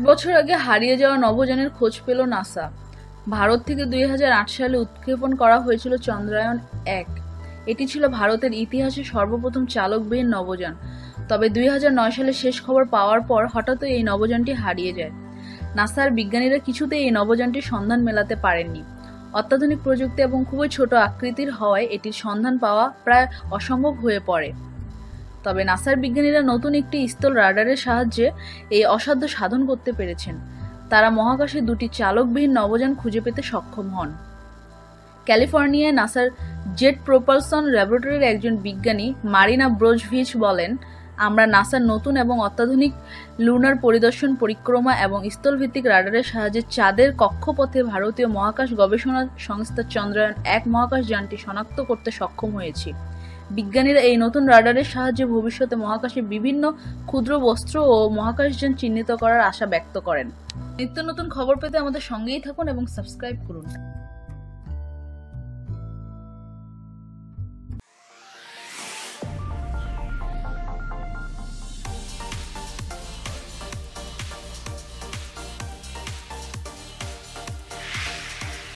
বছর আগে হারিয়ে যাওয়া নভোযানের খোঁজ পেল নাসা। ভারত থেকে 2008 সালে উৎক্ষেপণ করা হয়েছিল চন্দ্রায়ন-1। এটি ছিল ভারতের ইতিহাসে সর্বপ্রথম চালকবিহীন নভোযান। তবে 2009 সালে শেষ খবর পাওয়ার পর হঠাৎই এই নভোযানটি হারিয়ে যায়। নাসার বিজ্ঞানীরা কিছুতেই এই নভোযানটির সন্ধান মেলাতে পারেননি। অত্যাধুনিক প্রযুক্তি এবং খুবই ছোট আকৃতির হওয়ায় এটির সন্ধান পাওয়া প্রায় অসম্ভব হয়ে পড়ে। তবে নাসার বিজ্ঞানীরা নতুন একটি স্থল রাডারের সাহায্যে এই অসাধ্য সাধন করতে পেরেছেন। তারা মহাকাশে দুটি চালকবিহীন নভোযান খুঁজে পেতে সক্ষম হন। ক্যালিফোর্নিয়ায় নাসার জেট প্রোপালশন ল্যাবরেটরির একজন বিজ্ঞানী মারিনা ব্রোজভিচ বলেন, আমরা নাসার নতুন এবং অত্যাধুনিক লুনার পরিদর্শন পরিক্রমা এবং স্থলভিত্তিক রাডারের সাহায্যে চাঁদের কক্ষপথে ভারতীয় মহাকাশ গবেষণা সংস্থা চন্দ্রায়ন-1 মহাকাশযানটি শনাক্ত করতে সক্ষম হয়েছি। বিজ্ঞানীরা এই নতুন রাডারের সাহায্যে ভবিষ্যতে মহাকাশে বিভিন্ন ক্ষুদ্র বস্তু ও মহাকাশযান চিহ্নিত করার আশা ব্যক্ত করেন। নিত্য নতুন খবর পেতে আমাদের সঙ্গেই থাকুন এবং সাবস্ক্রাইব করুন।